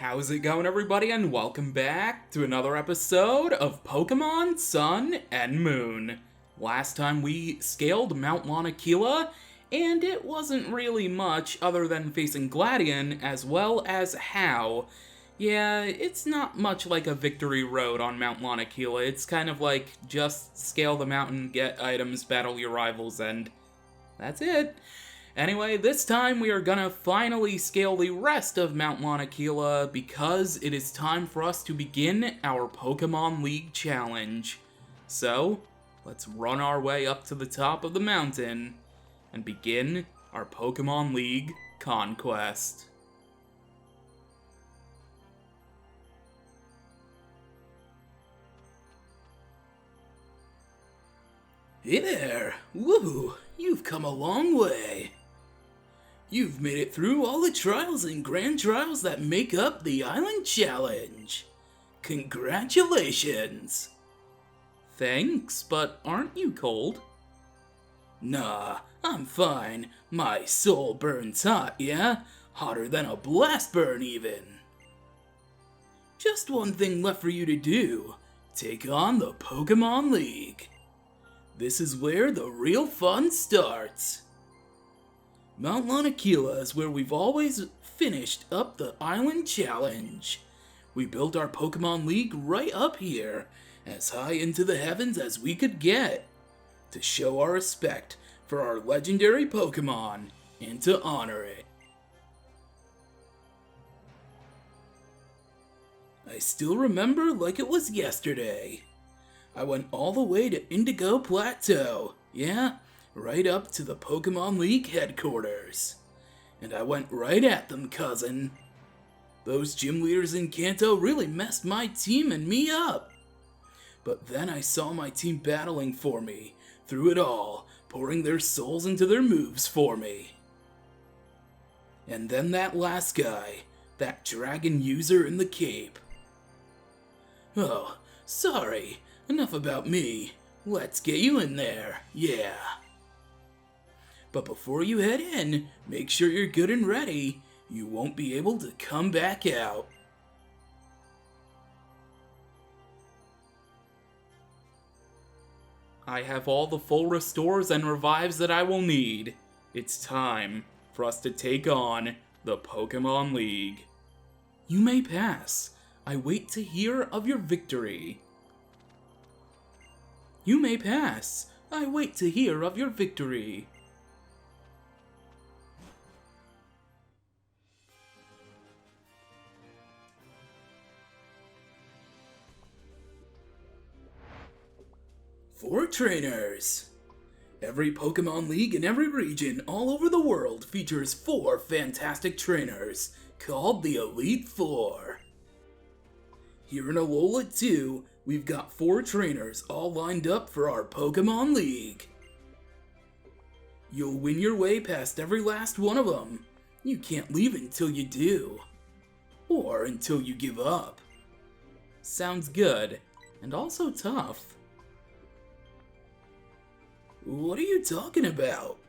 How's it going, everybody, and welcome back to another episode of Pokémon Sun and Moon. Last time we scaled Mount Lanakila, and it wasn't really much other than facing Gladion as well as How. Yeah, it's not much like a victory road on Mount Lanakila. It's kind of like just scale the mountain, get items, battle your rivals, and that's it. Anyway, this time we are gonna finally scale the rest of Mount Lanakila because it is time for us to begin our Pokemon League challenge. So, let's run our way up to the top of the mountain and begin our Pokemon League conquest. Hey there! Woo! You've come a long way! You've made it through all the trials and grand trials that make up the Island Challenge! Congratulations! Thanks, but aren't you cold? Nah, I'm fine. My soul burns hot, yeah? Hotter than a blast burn, even. Just one thing left for you to do. Take on the Pokemon League. This is where the real fun starts. Mount Lanakila is where we've always finished up the Island Challenge. We built our Pokemon League right up here, as high into the heavens as we could get, to show our respect for our legendary Pokemon and to honor it. I still remember like it was yesterday. I went all the way to Indigo Plateau, yeah, right up to the Pokemon League headquarters. And I went right at them, cousin. Those gym leaders in Kanto really messed my team and me up. But then I saw my team battling for me, through it all, pouring their souls into their moves for me. And then that last guy, that dragon user in the cape. Oh, sorry. Enough about me. Let's get you in there, yeah. But before you head in, make sure you're good and ready. You won't be able to come back out. I have all the full restores and revives that I will need. It's time for us to take on the Pokemon League. You may pass. I wait to hear of your victory. You may pass. I wait to hear of your victory. Four trainers. Every Pokemon League in every region all over the world features 4 fantastic trainers called the Elite Four. Here in Alola 2, we've got 4 trainers all lined up for our Pokemon League. You'll win your way past every last one of them. You can't leave until you do. Or until you give up. Sounds good, and also tough. What are you talking about?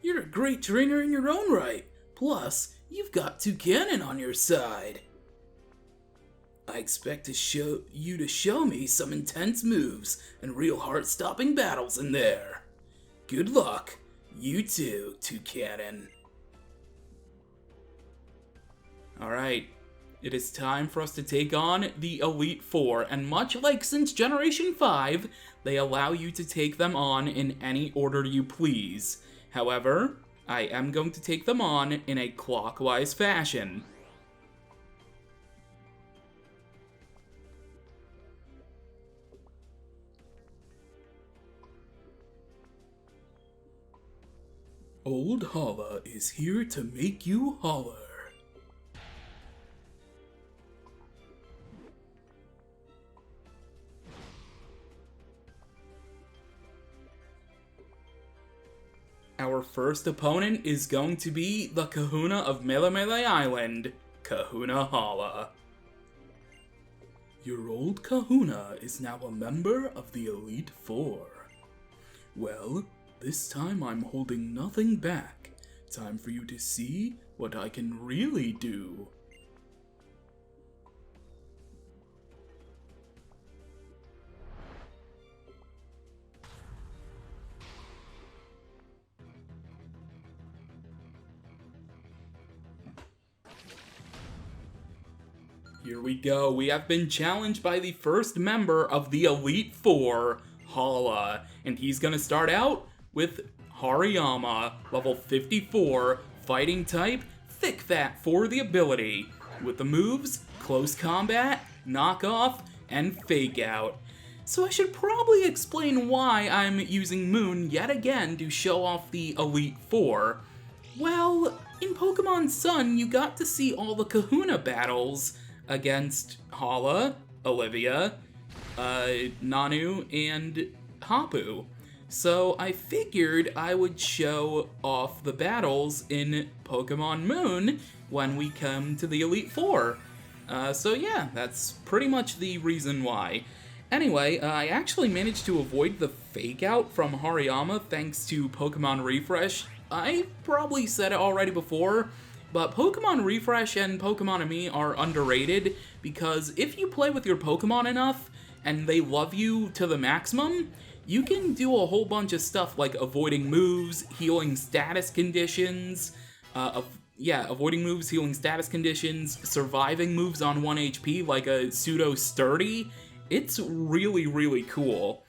You're a great trainer in your own right. Plus, you've got Toucannon on your side. I expect to show me some intense moves and real heart-stopping battles in there. Good luck, you too, Toucannon. Alright, it is time for us to take on the Elite Four, and much like since Generation 5, they allow you to take them on in any order you please. However, I am going to take them on in a clockwise fashion. Old Hala is here to make you holler. Our first opponent is going to be the Kahuna of Melimeli Island, Kahuna Hala. Your old Kahuna is now a member of the Elite Four. Well, this time I'm holding nothing back. Time for you to see what I can really do. Here we go. We have been challenged by the first member of the Elite Four, Hala. And he's gonna start out with Hariyama, level 54, fighting type, thick fat for the ability. With the moves, close combat, knock off, and fake out. So I should probably explain why I'm using Moon yet again to show off the Elite Four. Well, in Pokemon Sun, you got to see all the Kahuna battles against Hala, Olivia, Nanu, and Hapu. So I figured I would show off the battles in Pokemon Moon when we come to the Elite Four. So yeah, that's pretty much the reason why. Anyway, I actually managed to avoid the fake out from Hariyama thanks to Pokemon Refresh. I probably said it already before, but Pokemon Refresh and Pokemon Me are underrated because if you play with your Pokemon enough and they love you to the maximum, you can do a whole bunch of stuff like avoiding moves, healing status conditions, avoiding moves, healing status conditions, surviving moves on 1 HP like a pseudo sturdy. It's really, really cool.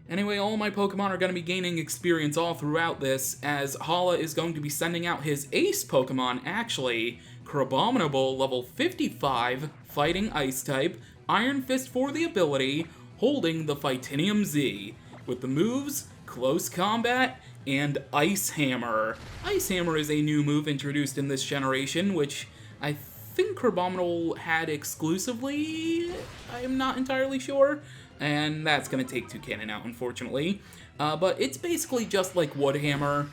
Anyway, all my Pokemon are going to be gaining experience all throughout this, as Hala is going to be sending out his ace Pokemon, actually, Crabominable, level 55, fighting Ice type, Iron Fist for the ability, holding the Phytinium Z, with the moves, Close Combat, and Ice Hammer. Ice Hammer is a new move introduced in this generation, which I think Crabominable had exclusively, I'm not entirely sure, and that's gonna take Toucannon out, unfortunately. But it's basically just like Wood Hammer,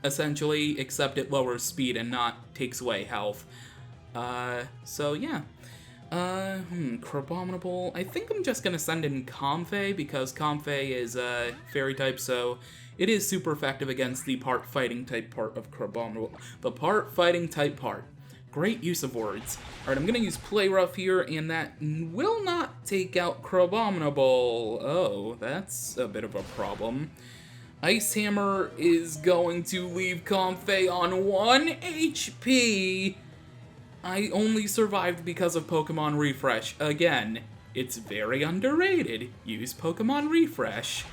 essentially, except it lowers speed and not takes away health. So yeah. Crabominable. I think I'm just gonna send in Comfey, because Comfey is a fairy type, so it is super effective against the part fighting type part of Crabominable. The part fighting type part. Great use of words. Alright, I'm gonna use Poliwrath here, and that will not take out Crabominable. Oh, that's a bit of a problem. Ice Hammer is going to leave Comfey on 1 HP. I only survived because of Pokemon Refresh. Again, it's very underrated. Use Pokemon Refresh.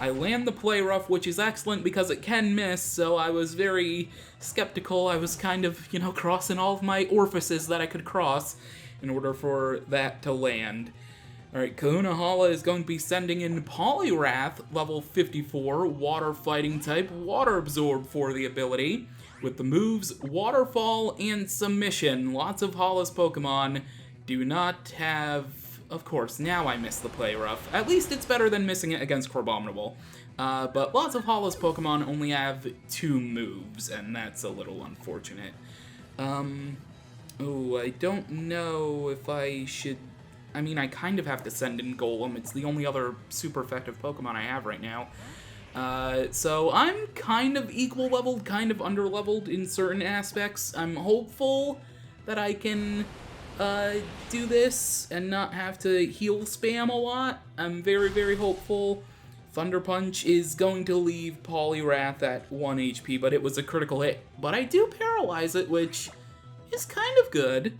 I land the Poliwrath, which is excellent because it can miss, so I was very skeptical. I was kind of, crossing all of my orifices that I could cross in order for that to land. Alright, Kahuna Hala is going to be sending in Poliwrath, level 54, water fighting type, water absorb for the ability, with the moves Waterfall and Submission. Lots of Hala's Pokemon do not have... Of course, now I miss the Poliwrath. At least it's better than missing it against Crabominable. But lots of Hala's Pokemon only have 2 moves, and that's a little unfortunate. I don't know if I should... I mean, I kind of have to send in Golem. It's the only other super effective Pokemon I have right now. So I'm kind of equal-leveled, kind of under-leveled in certain aspects. I'm hopeful that I can... do this and not have to heal spam a lot. I'm very, very hopeful. Thunder Punch is going to leave Poliwrath at 1 HP, but it was a critical hit. But I do paralyze it, which is kind of good.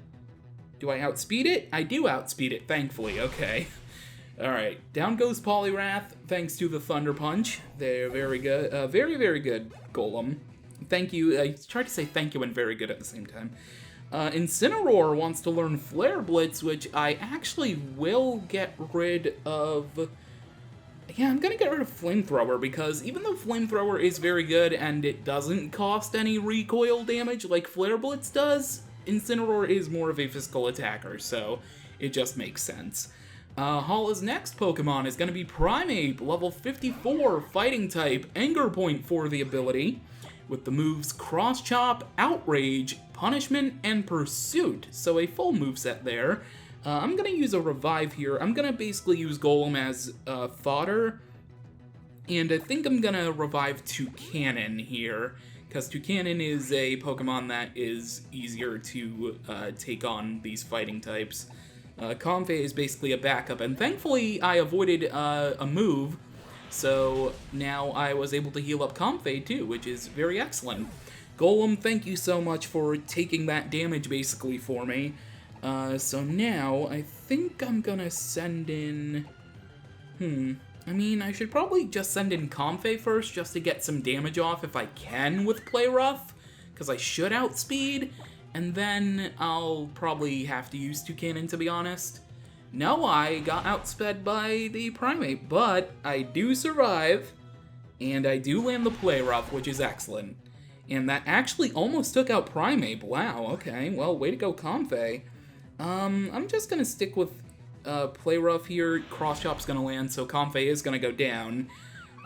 Do I outspeed it? I do outspeed it, thankfully. Okay. Alright, down goes Poliwrath, thanks to the Thunder Punch. They're very good. Very, very good, Golem. Thank you. I tried to say thank you and very good at the same time. Incineroar wants to learn Flare Blitz, which I actually will get rid of... Yeah, I'm gonna get rid of Flamethrower, because even though Flamethrower is very good and it doesn't cost any recoil damage like Flare Blitz does, Incineroar is more of a physical attacker, so it just makes sense. Hala's next Pokemon is gonna be Primeape, level 54, fighting type, Anger Point for the ability, with the moves Cross Chop, Outrage, Punishment, and Pursuit, so a full moveset there. I'm gonna use a Revive here. I'm gonna basically use Golem as fodder, and I think I'm gonna revive Toucannon here, because Toucannon is a Pokemon that is easier to take on these fighting types. Comfey is basically a backup, and thankfully I avoided a move, so now I was able to heal up Comfey too, which is very excellent. Golem, thank you so much for taking that damage basically for me. So now, I think I'm gonna send in... I mean, I should probably just send in Comfey first, just to get some damage off if I can with Poliwrath, because I should outspeed, and then I'll probably have to use Toucannon, to be honest. No, I got outsped by the Primate, but I do survive, and I do land the Poliwrath, which is excellent. And that actually almost took out Primate. Wow, okay, well, way to go, Comfey. I'm just gonna stick with Poliwrath here. Cross Chop's gonna land, so Comfey is gonna go down.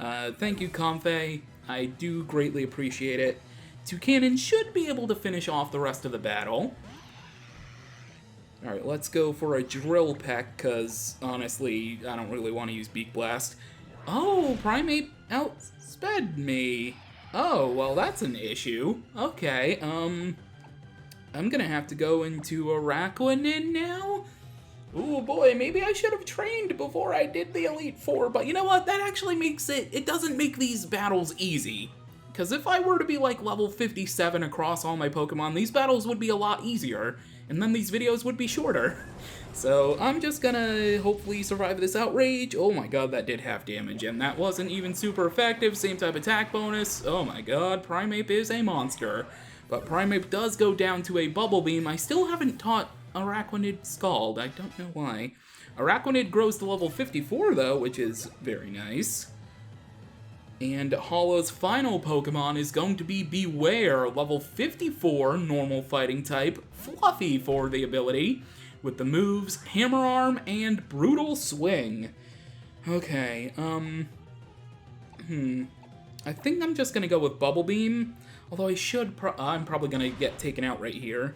Thank you, Comfey. I do greatly appreciate it. Toucannon should be able to finish off the rest of the battle. Alright, let's go for a Drill Peck, because, honestly, I don't really want to use Beak Blast. Oh, Primate outsped me. Oh, well, that's an issue. Okay, I'm gonna have to go into Araquanid now? Ooh, boy, maybe I should have trained before I did the Elite Four, but you know what? That actually makes it doesn't make these battles easy. Because if I were to be like level 57 across all my Pokemon, these battles would be a lot easier, and then these videos would be shorter. So I'm just gonna hopefully survive this outrage. Oh my god, that did half damage, and that wasn't even super effective. Same type attack bonus. Oh my god, Primeape is a monster. But Primeape does go down to a Bubble Beam. I still haven't taught Araquanid Scald. I don't know why. Araquanid grows to level 54 though, which is very nice. And Hala's final Pokemon is going to be Beware, level 54, normal fighting type, Fluffy for the ability, with the moves Hammer Arm and Brutal Swing. Okay, I think I'm just gonna go with Bubble Beam, although I'm probably gonna get taken out right here.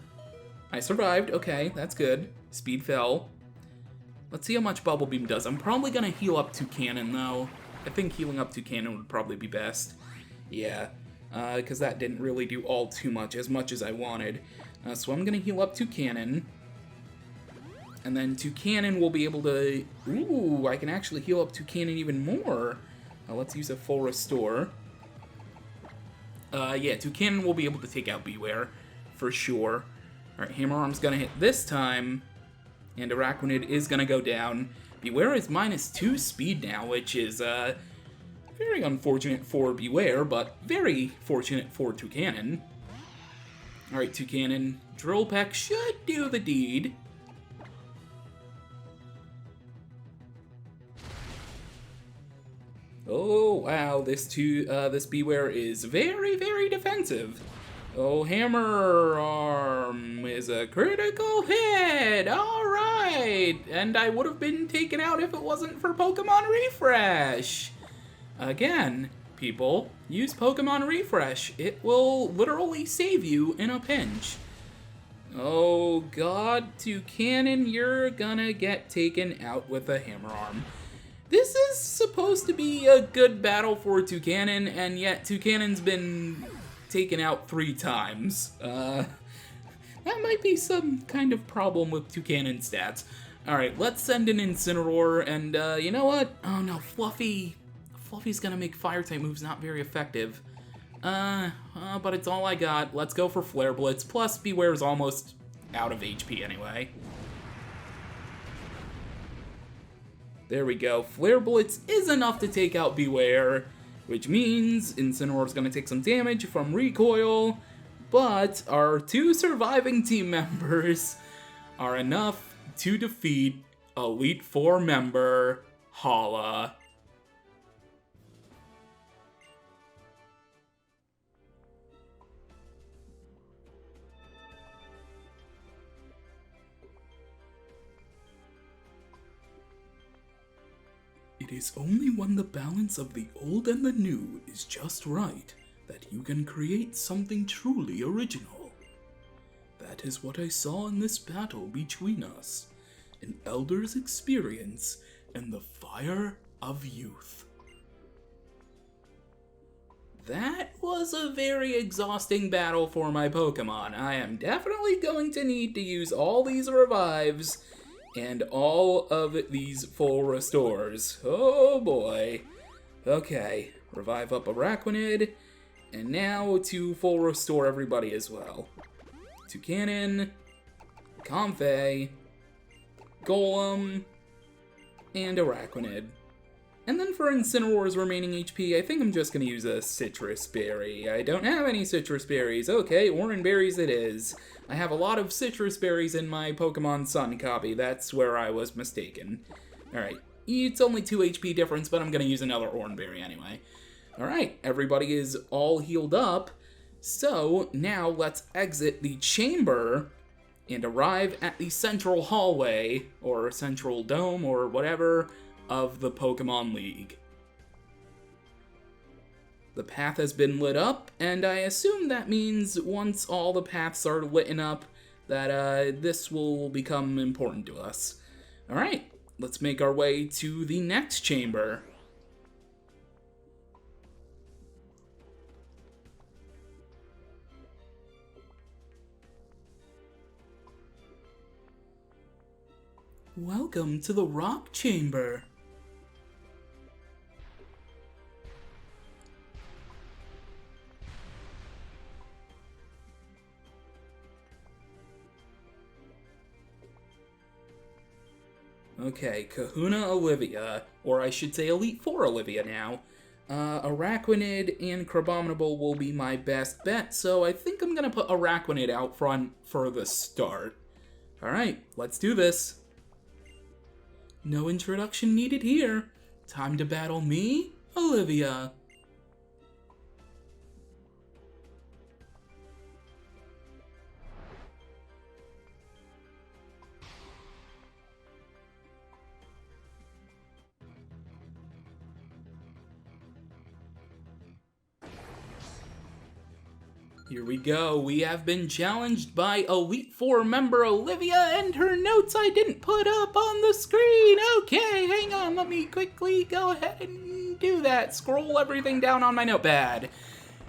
I survived, okay, that's good. Speed fell. Let's see how much Bubble Beam does. I'm probably gonna heal up Toucannon though. I think healing up Toucannon would probably be best. Yeah, because that didn't really do all too much as I wanted. So I'm gonna heal up Toucannon. And then Toucannon will be able to... Ooh, I can actually heal up Toucannon even more. Let's use a full restore. Yeah, Toucannon will be able to take out Beware, for sure. Alright, Hammer Arm's gonna hit this time, and Araquanid is gonna go down. Beware is -2 speed now, which is, very unfortunate for Beware, but very fortunate for Toucannon. Alright, Toucannon, Drill Peck should do the deed. Oh, wow, this Beware is very, very defensive. Oh, Hammer Arm is a critical hit! Alright! And I would have been taken out if it wasn't for Pokemon Refresh! Again, people, use Pokemon Refresh. It will literally save you in a pinch. Oh god, Toucannon, you're gonna get taken out with a Hammer Arm. This is supposed to be a good battle for Toucannon, and yet Toucannon's been taken out 3 times. That might be some kind of problem with Toucannon stats. Alright, let's send an Incineroar, and you know what? Oh no, Fluffy's gonna make Fire-type moves not very effective. But it's all I got. Let's go for Flare Blitz, plus Beware's almost out of HP anyway. There we go. Flare Blitz is enough to take out Beware, which means Incineroar's gonna take some damage from recoil, but our 2 surviving team members are enough to defeat Elite Four member Hala. It is only when the balance of the old and the new is just right that you can create something truly original. That is what I saw in this battle between us, an elder's experience and the fire of youth. That was a very exhausting battle for my Pokemon. I am definitely going to need to use all these revives and all of these full restores. Oh boy. Okay, revive up Araquanid, and now to full restore everybody as well. Toucannon, Comfey, Golem, and Araquanid. And then for Incineroar's remaining HP, I think I'm just going to use a Citrus Berry. I don't have any Citrus Berries. Okay, Oran Berries it is. I have a lot of Citrus Berries in my Pokemon Sun copy. That's where I was mistaken. Alright, it's only 2 HP difference, but I'm going to use another Oran Berry anyway. Alright, everybody is all healed up. So, now let's exit the chamber and arrive at the central hallway, or central dome, or whatever, of the Pokemon League. The path has been lit up, and I assume that means once all the paths are lit up, that this will become important to us. Alright, let's make our way to the next chamber. Welcome to the Rock Chamber. Okay, Kahuna Olivia, or I should say Elite Four Olivia now. Araquanid and Crabominable will be my best bet, so I think I'm gonna put Araquanid out front for the start. Alright, let's do this. No introduction needed here. Time to battle me, Olivia. Here we go. We have been challenged by Elite Four member Olivia, and her notes I didn't put up on the screen. Okay, hang on. Let me quickly go ahead and do that. Scroll everything down on my notepad.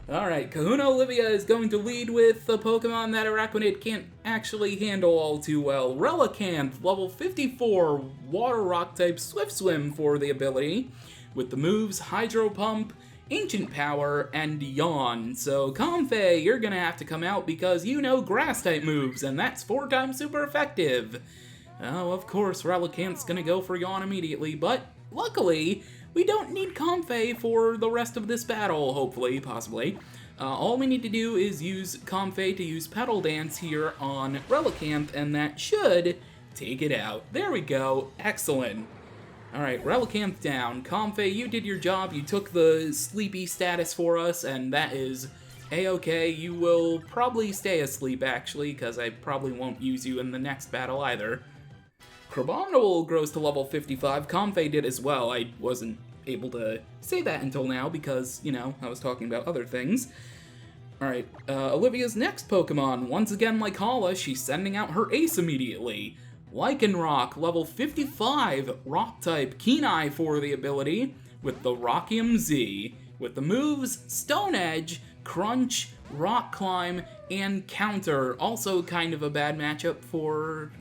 Alright, Kahuna Olivia is going to lead with the Pokemon that Araquanid can't actually handle all too well. Relicanth, level 54, Water Rock type Swift Swim for the ability, with the moves Hydro Pump, Ancient Power, and Yawn. So, Comfey, you're gonna have to come out because you know Grass-type moves, and that's 4 times super effective. Oh, of course, Relicanth's gonna go for Yawn immediately, but luckily, we don't need Comfey for the rest of this battle, hopefully, possibly. All we need to do is use Comfey to use Petal Dance here on Relicanth, and that should take it out. There we go. Excellent. Alright, Relicanth down. Comfey, you did your job. You took the sleepy status for us, and that is a-okay. You will probably stay asleep, actually, because I probably won't use you in the next battle either. Crabominable grows to level 55. Comfey did as well. I wasn't able to say that until now because, you know, I was talking about other things. Alright, Olivia's next Pokemon. Once again, like Hala, she's sending out her ace immediately. Lycanroc, level 55, Rock-type, Keen Eye for the ability, with the Rockium Z, with the moves Stone Edge, Crunch, Rock Climb, and Counter. Also kind of a bad matchup for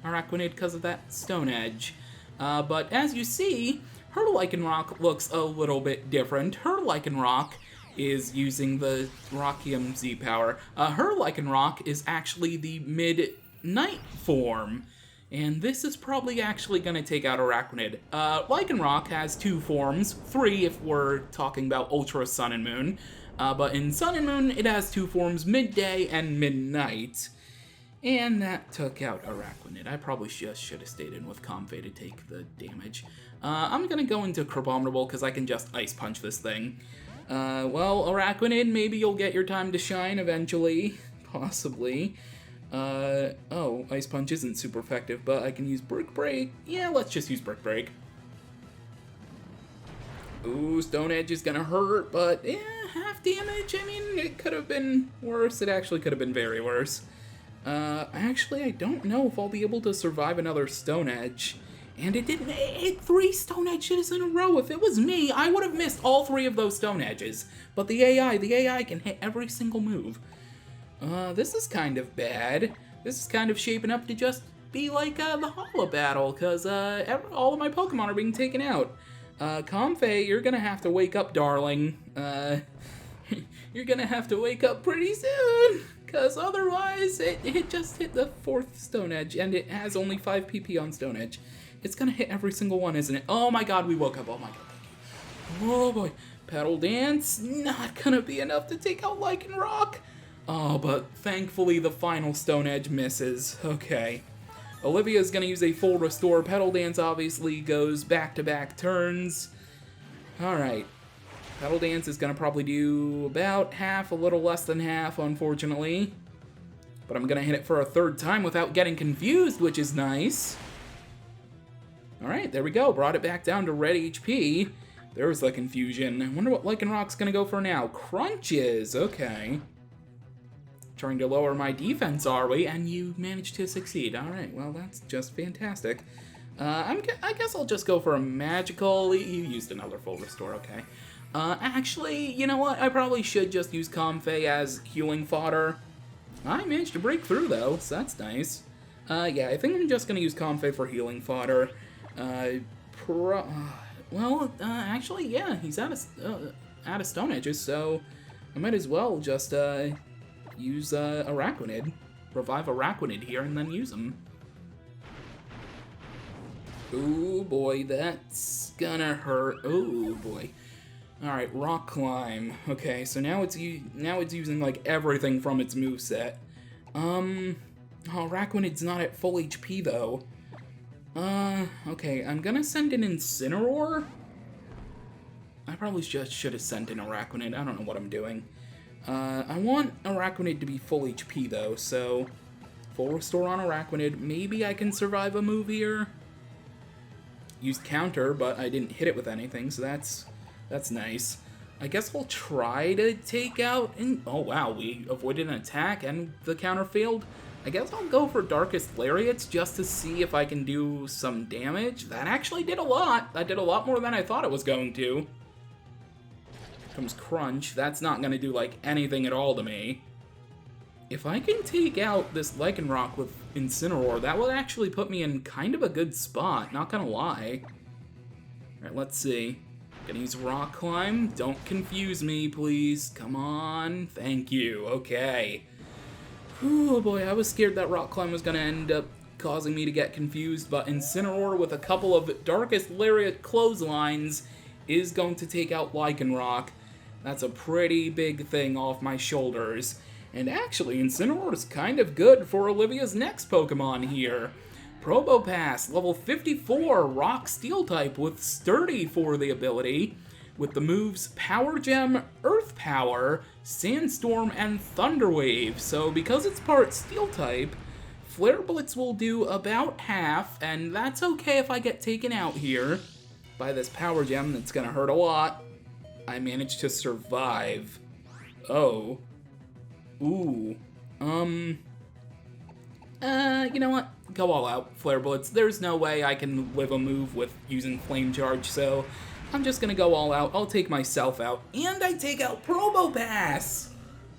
Araquanid because of that Stone Edge. But as you see, her Lycanroc looks a little bit different. Her Lycanroc is using the Rockium Z power. Her Lycanroc is actually the mid-night form, and this is probably actually going to take out Araquanid. Lycanroc has 2 forms, 3 if we're talking about Ultra Sun and Moon, but in Sun and Moon it has 2 forms, midday and midnight. And that took out Araquanid. I probably just should have stayed in with Comfey to take the damage. I'm gonna go into Crabominable because I can just Ice Punch this thing. Well, Araquanid, maybe you'll get your time to shine eventually. Possibly. Oh, Ice Punch isn't super effective, but I can use Brick Break. Yeah, let's just use Brick Break. Ooh, Stone Edge is gonna hurt, but half damage? I mean, it could have been worse. It actually could have been very worse. Actually, I don't know if I'll be able to survive another Stone Edge. And it didn't hit 3 Stone Edges in a row. If it was me, I would have missed all 3 of those Stone Edges. But the AI can hit every single move. This is kind of bad. This is kind of shaping up to just be like the Hala battle, because all of my Pokemon are being taken out. Comfey, you're gonna have to wake up, darling. You're gonna have to wake up pretty soon. Because otherwise, it just hit the 4th Stone Edge, and it has only 5 PP on Stone Edge. It's gonna hit every single one, isn't it? Oh my god, we woke up. Oh my god, thank you. Oh boy. Petal Dance, not gonna be enough to take out Lycanroc. Oh, but thankfully the final Stone Edge misses. Okay. Olivia's gonna use a full restore. Petal Dance obviously goes back-to-back turns. Alright. Petal Dance is gonna probably do about half, a little less than half, unfortunately. But I'm gonna hit it for a 3rd time without getting confused, which is nice. Alright, there we go. Brought it back down to red HP. There's the confusion. I wonder what Lycanroc's gonna go for now. Crunches, okay. Trying to lower my defense, are we? And you managed to succeed. Alright, well, that's just fantastic. I guess I'll just go for a magical. You used another full restore, okay. Actually, you know what? I probably should just use Comfey as healing fodder. I managed to break through, though, so that's nice. Yeah, I think I'm just gonna use Comfey for healing fodder. Actually, yeah, he's out of Stone Edges, so I might as well just, use, Araquanid. Revive Araquanid here and then use him. Ooh, boy, that's gonna hurt. Ooh, boy. Alright, Rock Climb. Okay, so now it's using, like, everything from its moveset. Oh, Araquanid's not at full HP, though. Okay, I'm gonna send an Incineroar. I probably just should have sent an Araquanid. I don't know what I'm doing. I want Araquanid to be full HP, though, so full restore on Araquanid. Maybe I can survive a move here. Used counter, but I didn't hit it with anything, so that's nice. I guess I'll try to take out... Oh, wow, we avoided an attack and the counter failed. I guess I'll go for Darkest Lariats just to see if I can do some damage. That actually did a lot. That did a lot more than I thought it was going to. Comes Crunch. That's not going to do, like, anything at all to me. If I can take out this Lycanroc with Incineroar, that will actually put me in kind of a good spot, not gonna lie. Alright, let's see. Gonna use Rock Climb. Don't confuse me, please. Come on. Thank you. Okay. Oh boy, I was scared that Rock Climb was gonna end up causing me to get confused, but Incineroar with a couple of Darkest Lariat clotheslines is going to take out Lycanroc. That's a pretty big thing off my shoulders. And actually, Incineroar is kind of good for Olivia's next Pokemon here. Probopass, level 54, Rock Steel type with Sturdy for the ability, with the moves Power Gem, Earth Power, Sandstorm, and Thunder Wave. So because it's part Steel type, Flare Blitz will do about half, and that's okay if I get taken out here by this Power Gem that's gonna hurt a lot. I managed to survive. Oh. Ooh. You know what? Go all out, Flare Blitz. There's no way I can live a move with using Flame Charge, so I'm just gonna go all out. I'll take myself out. And I take out Probopass!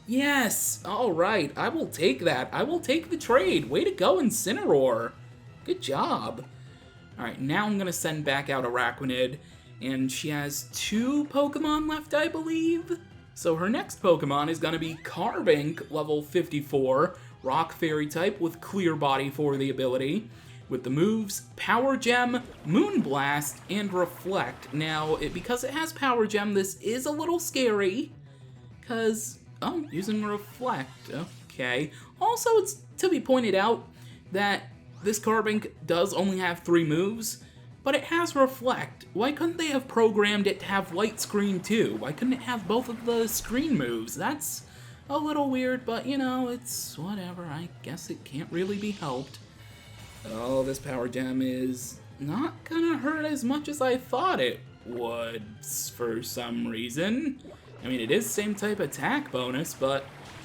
Yes! Alright, I will take that. I will take the trade. Way to go, Incineroar. Good job. Alright, now I'm gonna send back out Araquanid, and she has 2 Pokemon left, I believe? So her next Pokemon is going to be Carbink, level 54, Rock Fairy type with Clear Body for the ability, with the moves Power Gem, Moonblast, and Reflect. Now, because it has Power Gem, this is a little scary, because, oh, using Reflect, okay. Also, it's to be pointed out that this Carbink does only have 3 moves, but it has Reflect. Why couldn't they have programmed it to have Light Screen too? Why couldn't it have both of the screen moves? That's a little weird, but you know, it's whatever. I guess it can't really be helped. Oh, this Power Gem is not gonna hurt as much as I thought it would for some reason. I mean, it is same type attack bonus, but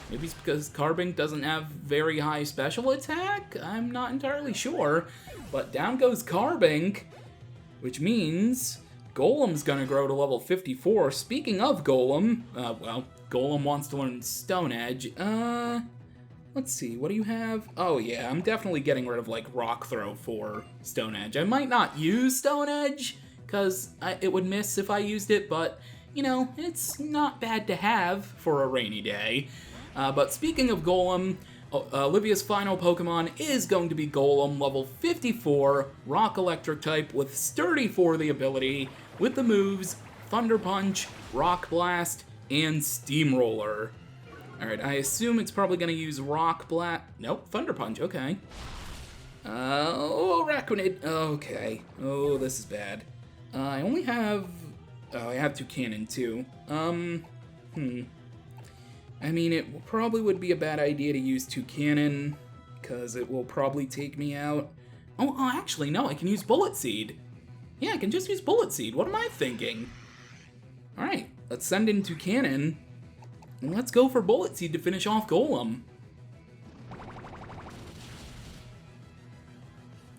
maybe it's because Carbink doesn't have very high special attack? I'm not entirely sure. But down goes Carbink, which means Golem's gonna grow to level 54. Speaking of Golem, Golem wants to learn Stone Edge. Let's see, what do you have? Oh yeah, I'm definitely getting rid of, like, Rock Throw for Stone Edge. I might not use Stone Edge, because it would miss if I used it, but, you know, it's not bad to have for a rainy day. But speaking of Golem, Olivia's final Pokemon is going to be Golem, level 54, Rock Electric type with Sturdy for the ability, with the moves Thunder Punch, Rock Blast, and Steamroller. Alright, I assume it's probably going to use Rock Blast. Nope, Thunder Punch, okay. Araquanid. Okay. Oh, this is bad. I only have... Oh, I have 2 cannon, too. I mean, it probably would be a bad idea to use 2 cannon, because it will probably take me out. Oh, actually, no, I can use Bullet Seed. Yeah, I can just use Bullet Seed. What am I thinking? Alright, let's send in 2 cannon, and let's go for Bullet Seed to finish off Golem.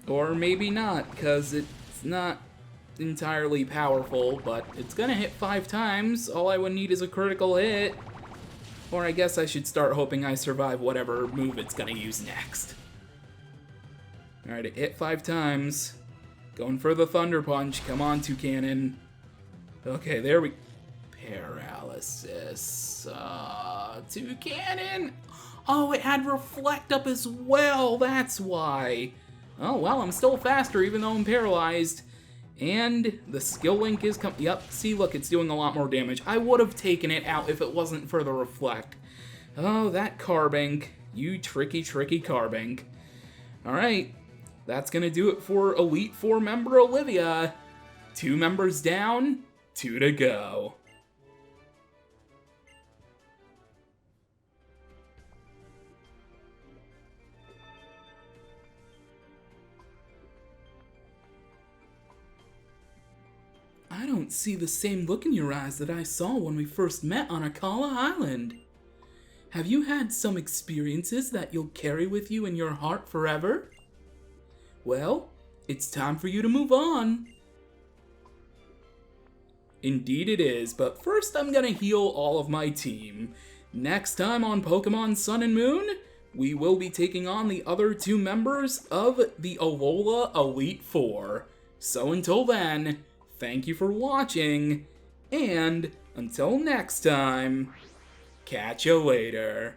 Or maybe not, because it's not entirely powerful, but it's gonna hit 5 times. All I would need is a critical hit. Or I guess I should start hoping I survive whatever move it's gonna use next. Alright, it hit 5 times. Going for the Thunder Punch. Come on, 2 cannon. Okay, there we... Paralysis. 2 cannon! Oh, it had Reflect up as well! That's why! Oh, well, I'm still faster even though I'm paralyzed. And the skill link is coming. Yep, see, look, it's doing a lot more damage. I would have taken it out if it wasn't for the Reflect. Oh, that Carbink. You tricky, tricky Carbink. Alright, that's gonna do it for Elite 4 member Olivia. 2 members down, 2 to go. I don't see the same look in your eyes that I saw when we first met on Hala Island. Have you had some experiences that you'll carry with you in your heart forever? Well, it's time for you to move on. Indeed it is, but first I'm gonna heal all of my team. Next time on Pokemon Sun and Moon, we will be taking on the other 2 members of the Alola Elite 4. So until then, thank you for watching, and until next time, catch you later.